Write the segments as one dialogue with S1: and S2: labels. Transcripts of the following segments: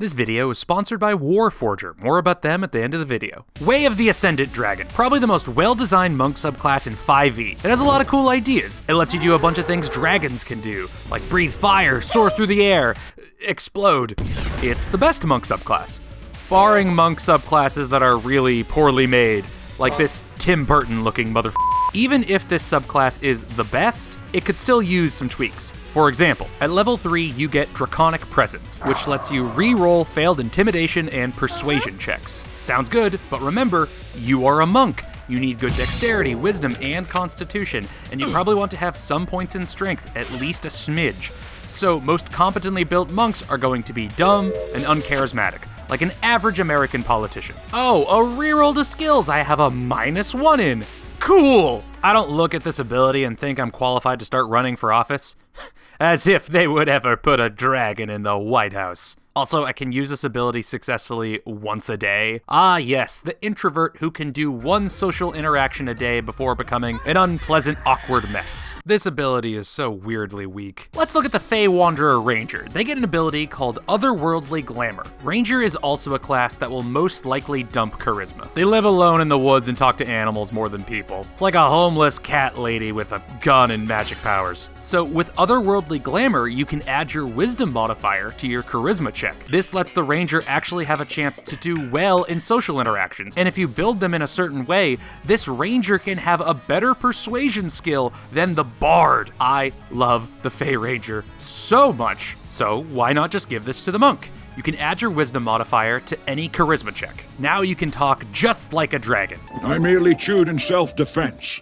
S1: This video is sponsored by Warforger. More about them at the end of the video. Way of the Ascendant Dragon. Probably the most well-designed monk subclass in 5e. It has a lot of cool ideas. It lets you do a bunch of things dragons can do, like breathe fire, soar through the air, explode. It's the best monk subclass. Barring monk subclasses that are really poorly made, like this Tim Burton looking motherfucker. Even if this subclass is the best, it could still use some tweaks. For example, at level 3 you get Draconic Presence, which lets you re-roll failed intimidation and persuasion checks. Sounds good, but remember, you are a monk. You need good dexterity, wisdom, and constitution, and you probably want to have some points in strength, at least a smidge. So most competently built monks are going to be dumb and uncharismatic, like an average American politician. Oh, a reroll to skills I have a -1 in. Cool! I don't look at this ability and think I'm qualified to start running for office. As if they would ever put a dragon in the White House. Also, I can use this ability successfully once a day. Ah yes, the introvert who can do one social interaction a day before becoming an unpleasant, awkward mess. This ability is so weirdly weak. Let's look at the Fey Wanderer Ranger. They get an ability called Otherworldly Glamour. Ranger is also a class that will most likely dump charisma. They live alone in the woods and talk to animals more than people. It's like a homeless cat lady with a gun and magic powers. So with Otherworldly Glamour, you can add your wisdom modifier to your charisma check. This lets the ranger actually have a chance to do well in social interactions, and if you build them in a certain way, this ranger can have a better persuasion skill than the bard. I love the Fey Ranger so much, so why not just give this to the monk? You can add your wisdom modifier to any charisma check. Now you can talk just like a dragon.
S2: I merely chewed in self-defense,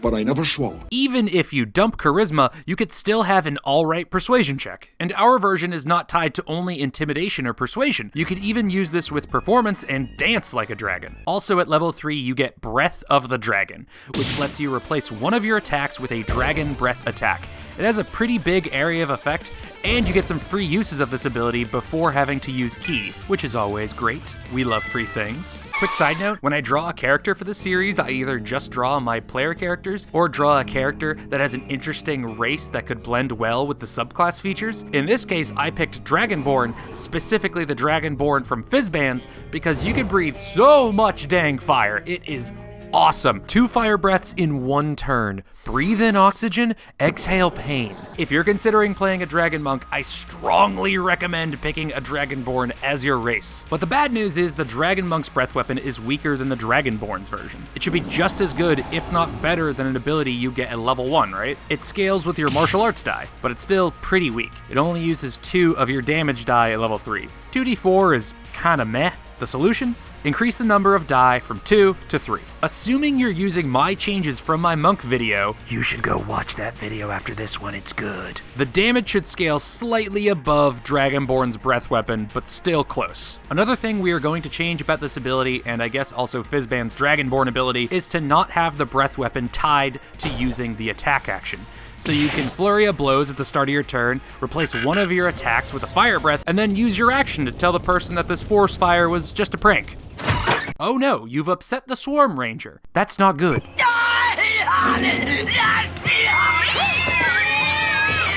S2: but I never swallowed.
S1: Even if you dump charisma, you could still have an alright persuasion check. And our version is not tied to only intimidation or persuasion. You could even use this with performance and dance like a dragon. Also at level 3, you get Breath of the Dragon, which lets you replace one of your attacks with a dragon breath attack. It has a pretty big area of effect, and you get some free uses of this ability before having to use ki, which is always great. We love free things. Quick side note, when I draw a character for the series, I either just draw my player characters or draw a character that has an interesting race that could blend well with the subclass features. In this case, I picked Dragonborn, specifically the Dragonborn from Fizzbands, because you can breathe so much dang fire. It is awesome. 2 fire breaths in 1 turn. Breathe in oxygen, exhale pain. If you're considering playing a dragon monk, I strongly recommend picking a Dragonborn as your race. But the bad news is the dragon monk's breath weapon is weaker than the Dragonborn's version. It should be just as good, if not better, than an ability you get at level 1, right? It scales with your martial arts die, but it's still pretty weak. It only uses 2 of your damage die at level 3. 2d4 is kinda meh. The solution? Increase the number of die from 2 to 3. Assuming you're using my changes from my monk video, you should go watch that video after this one, it's good. The damage should scale slightly above Dragonborn's breath weapon, but still close. Another thing we are going to change about this ability, and I guess also Fizzband's Dragonborn ability, is to not have the breath weapon tied to using the attack action. So you can flurry of blows at the start of your turn, replace one of your attacks with a fire breath, and then use your action to tell the person that this force fire was just a prank. Oh no, you've upset the Swarm Ranger. That's not good.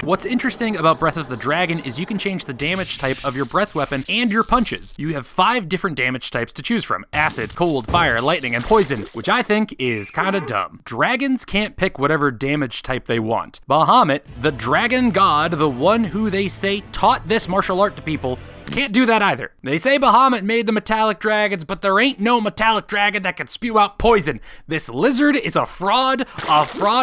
S1: What's interesting about Breath of the Dragon is you can change the damage type of your breath weapon and your punches. You have 5 different damage types to choose from: acid, cold, fire, lightning, and poison, which I think is kinda dumb. Dragons can't pick whatever damage type they want. Bahamut, the dragon god, the one who they say taught this martial art to people, can't do that either. They say Bahamut made the metallic dragons, but there ain't no metallic dragon that can spew out poison. This lizard is a fraud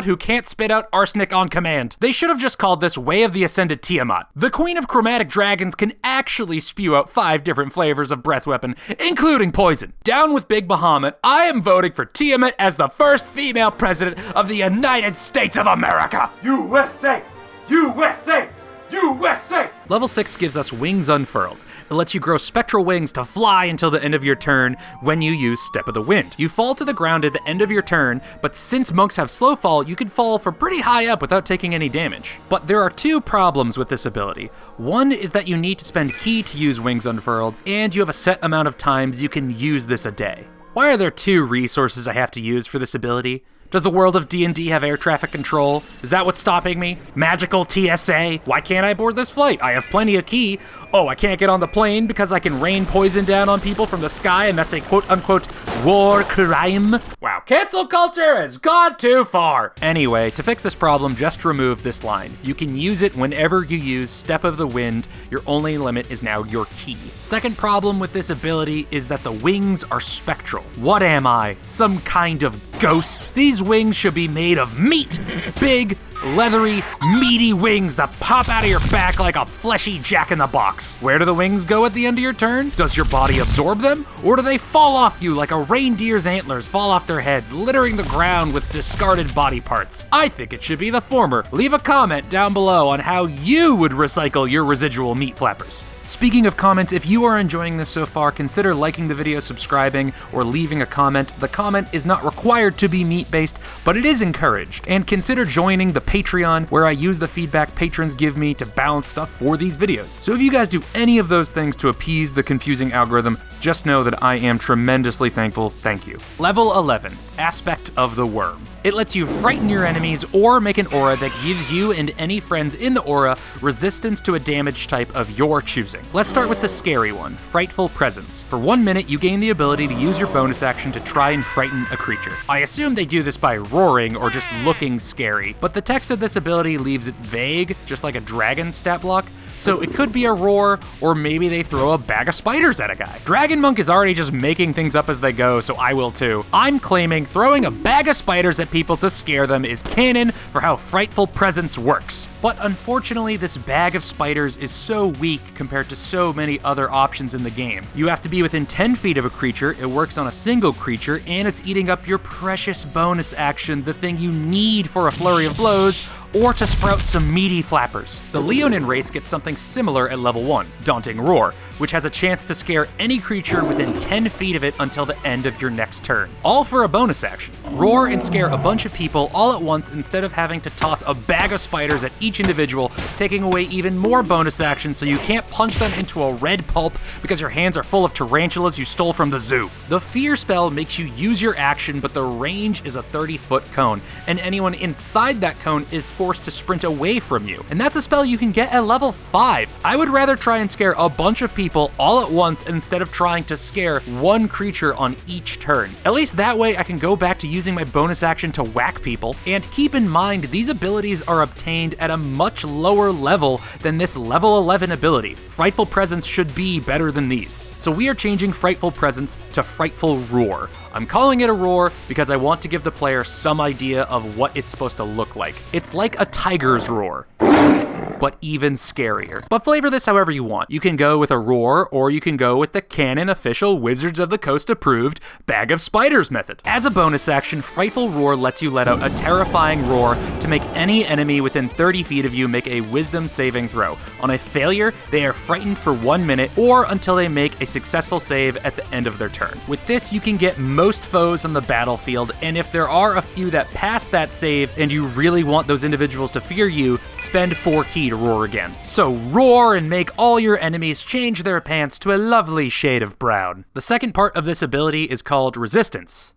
S1: who can't spit out arsenic on command. They should have just called this Way of the Ascended Tiamat. The queen of chromatic dragons can actually spew out 5 different flavors of breath weapon, including poison. Down with Big Bahamut, I am voting for Tiamat as the first female president of the United States of America. USA! USA! USA! Level 6 gives us Wings Unfurled. It lets you grow spectral wings to fly until the end of your turn when you use Step of the Wind. You fall to the ground at the end of your turn, but since monks have slow fall, you can fall from pretty high up without taking any damage. But there are 2 problems with this ability. One is that you need to spend ki to use Wings Unfurled, and you have a set amount of times you can use this a day. Why are there 2 resources I have to use for this ability? Does the world of D&D have air traffic control? Is that what's stopping me? Magical TSA? Why can't I board this flight? I have plenty of key. Oh, I can't get on the plane because I can rain poison down on people from the sky and that's a quote-unquote war crime? Wow, cancel culture has gone too far. Anyway, to fix this problem, just remove this line. You can use it whenever you use Step of the Wind. Your only limit is now your key. Second problem with this ability is that the wings are spectral. What am I? Some kind of ghost? These wings should be made of meat. Big, leathery, meaty wings that pop out of your back like a fleshy jack-in-the-box. Where do the wings go at the end of your turn? Does your body absorb them? Or do they fall off you like a reindeer's antlers fall off their heads, littering the ground with discarded body parts? I think it should be the former. Leave a comment down below on how you would recycle your residual meat flappers. Speaking of comments, if you are enjoying this so far, consider liking the video, subscribing, or leaving a comment. The comment is not required to be meat-based, but it is encouraged. And consider joining the Patreon, where I use the feedback patrons give me to balance stuff for these videos. So if you guys do any of those things to appease the confusing algorithm, just know that I am tremendously thankful. Thank you. Level 11, Aspect of the Worm. It lets you frighten your enemies or make an aura that gives you and any friends in the aura resistance to a damage type of your choosing. Let's start with the scary one, Frightful Presence. For 1 minute, you gain the ability to use your bonus action to try and frighten a creature. I assume they do this by roaring or just looking scary, but the text of this ability leaves it vague, just like a dragon stat block, so it could be a roar, or maybe they throw a bag of spiders at a guy. Dragon Monk is already just making things up as they go, so I will too. I'm claiming throwing a bag of spiders at people to scare them is canon for how Frightful Presence works. But unfortunately, this bag of spiders is so weak compared to so many other options in the game. You have to be within 10 feet of a creature, it works on a single creature, and it's eating up your precious bonus action, the thing you need for a flurry of blows, or to sprout some meaty flappers. The Leonin race gets something similar at level 1, Daunting Roar, which has a chance to scare any creature within 10 feet of it until the end of your next turn. All for a bonus action. Roar and scare a bunch of people all at once instead of having to toss a bag of spiders at each individual, taking away even more bonus actions so you can't punch them into a red pulp because your hands are full of tarantulas you stole from the zoo. The Fear spell makes you use your action, but the range is a 30-foot cone, and anyone inside that cone is forced to sprint away from you. And that's a spell you can get at level 5. I would rather try and scare a bunch of people all at once instead of trying to scare one creature on each turn. At least that way I can go back to using my bonus action to whack people. And keep in mind, these abilities are obtained at a much lower level than this level 11 ability. Frightful Presence should be better than these. So we are changing Frightful Presence to Frightful Roar. I'm calling it a roar because I want to give the player some idea of what it's supposed to look like. It's like a tiger's roar, but even scarier. But flavor this however you want. You can go with a roar, or you can go with the canon official Wizards of the Coast approved Bag of Spiders method. As a bonus action, Frightful Roar lets you let out a terrifying roar to make any enemy within 30 feet of you make a wisdom saving throw. On a failure, they are frightened for 1 minute, or until they make a successful save at the end of their turn. With this, you can get most foes on the battlefield, and if there are a few that pass that save and you really want those individuals to fear you, spend 4 key to roar again. So roar and make all your enemies change their pants to a lovely shade of brown. The second part of this ability is called Resistance.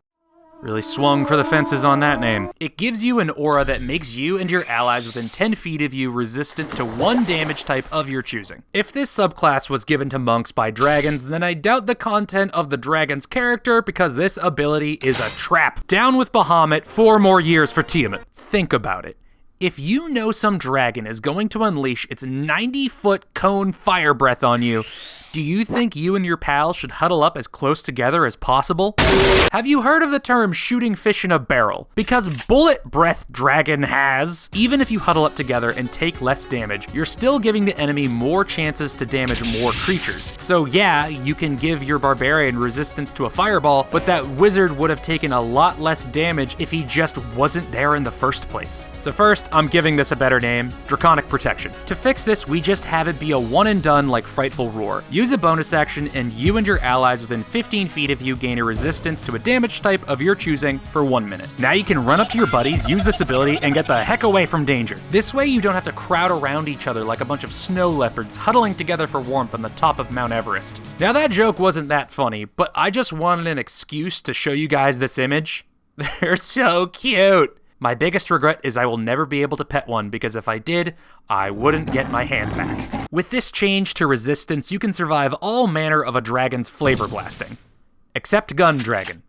S1: Really swung for the fences on that name. It gives you an aura that makes you and your allies within 10 feet of you resistant to one damage type of your choosing. If this subclass was given to monks by dragons, then I doubt the content of the dragon's character because this ability is a trap. Down with Bahamut, 4 more years for Tiamat. Think about it. If you know some dragon is going to unleash its 90-foot cone fire breath on you, do you think you and your pals should huddle up as close together as possible? Have you heard of the term shooting fish in a barrel? Because bullet breath dragon has. Even if you huddle up together and take less damage, you're still giving the enemy more chances to damage more creatures. So yeah, you can give your barbarian resistance to a fireball, but that wizard would have taken a lot less damage if he just wasn't there in the first place. So first, I'm giving this a better name, Draconic Protection. To fix this, we just have it be a one and done like Frightful Roar. Use a bonus action, and you and your allies within 15 feet of you gain a resistance to a damage type of your choosing for 1 minute. Now you can run up to your buddies, use this ability, and get the heck away from danger. This way you don't have to crowd around each other like a bunch of snow leopards huddling together for warmth on the top of Mount Everest. Now that joke wasn't that funny, but I just wanted an excuse to show you guys this image. They're so cute. My biggest regret is I will never be able to pet one, because if I did, I wouldn't get my hand back. With this change to resistance, you can survive all manner of a dragon's flavor blasting. Except Gun Dragon.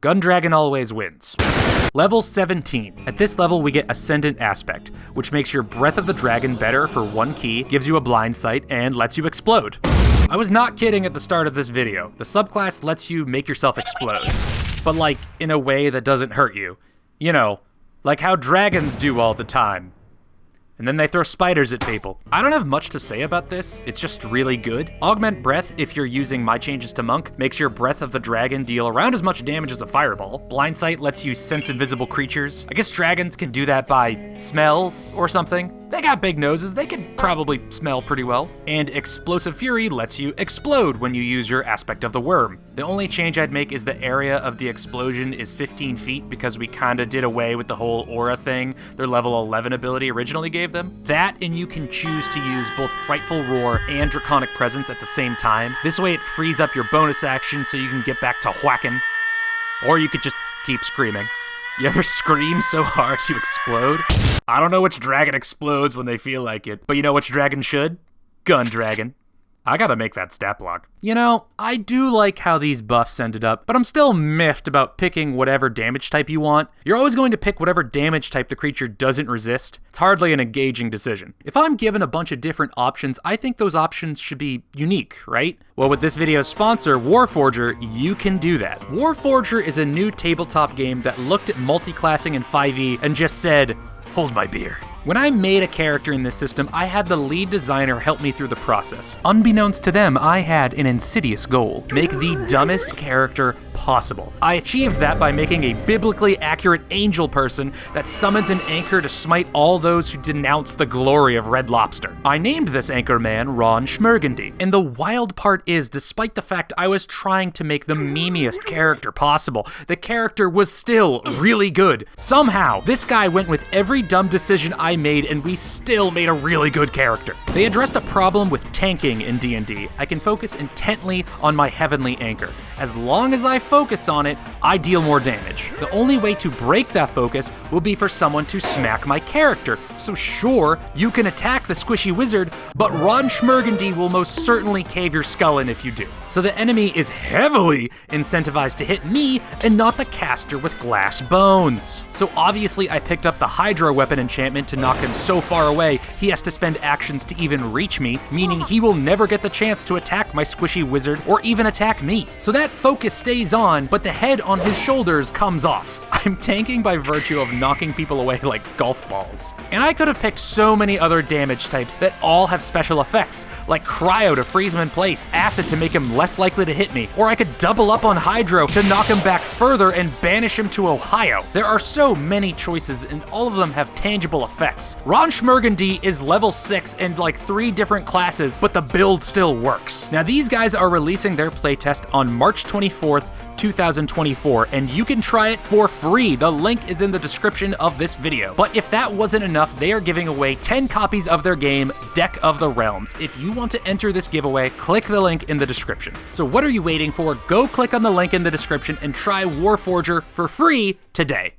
S1: Gun Dragon always wins. Level 17. At this level, we get Ascendant Aspect, which makes your Breath of the Dragon better for 1 key, gives you a blind sight, and lets you explode. I was not kidding at the start of this video. The subclass lets you make yourself explode, but like in a way that doesn't hurt you. You know, like how dragons do all the time. And then they throw spiders at people. I don't have much to say about this, it's just really good. Augment Breath, if you're using my changes to Monk, makes your Breath of the Dragon deal around as much damage as a fireball. Blind Sight lets you sense invisible creatures. I guess dragons can do that by smell or something. They got big noses, they could probably smell pretty well. And Explosive Fury lets you explode when you use your Aspect of the Worm. The only change I'd make is the area of the explosion is 15 feet because we kinda did away with the whole aura thing their level 11 ability originally gave them. That, and you can choose to use both Frightful Roar and Draconic Presence at the same time. This way it frees up your bonus action so you can get back to whacking. Or you could just keep screaming. You ever scream so hard you explode? I don't know which dragon explodes when they feel like it, but you know which dragon should? Gun Dragon. I gotta make that stat block. You know, I do like how these buffs ended up, but I'm still miffed about picking whatever damage type you want. You're always going to pick whatever damage type the creature doesn't resist. It's hardly an engaging decision. If I'm given a bunch of different options, I think those options should be unique, right? Well, with this video's sponsor, Warforger, you can do that. Warforger is a new tabletop game that looked at multi-classing in 5e and just said, hold my beer. When I made a character in this system, I had the lead designer help me through the process. Unbeknownst to them, I had an insidious goal: make the dumbest character possible. I achieved that by making a biblically accurate angel person that summons an anchor to smite all those who denounce the glory of Red Lobster. I named this anchor man Ron Schmergandy, and the wild part is, despite the fact I was trying to make the memeiest character possible, the character was still really good. Somehow, this guy went with every dumb decision I made, and we still made a really good character. They addressed a problem with tanking in D&D. I can focus intently on my heavenly anchor. As long as I focus on it, I deal more damage. The only way to break that focus will be for someone to smack my character. So sure, you can attack the squishy wizard, but Ron Schmergandy will most certainly cave your skull in if you do. So the enemy is heavily incentivized to hit me and not the caster with glass bones. So obviously I picked up the Hydro Weapon enchantment to knock him so far away he has to spend actions to even reach me, meaning he will never get the chance to attack my squishy wizard or even attack me. So that focus stays on, but the head on his shoulders comes off. I'm tanking by virtue of knocking people away like golf balls. And I could have picked so many other damage types that all have special effects, like Cryo to freeze him in place, Acid to make him less likely to hit me, or I could double up on Hydro to knock him back further and banish him to Ohio. There are so many choices, and all of them have tangible effects. Ron Schmergandy is level 6 and like 3 different classes, but the build still works. Now these guys are releasing their playtest on March 24th, 2024, and you can try it for free. The link is in the description of this video. But if that wasn't enough, they are giving away 10 copies of their game, Deck of the Realms. If you want to enter this giveaway, click the link in the description. So what are you waiting for? Go click on the link in the description and try Warforger for free today.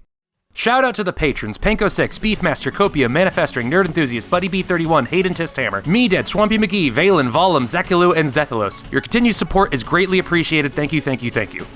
S1: Shout out to the patrons: Panko6, Beefmaster, Copia, Manifesting, Nerd Enthusiast, Buddy B31, Hayden Tisthammer, Me Dead, Swampy McGee, Valen, Volum, Zakulu, and Zethalos. Your continued support is greatly appreciated. Thank you, thank you, thank you.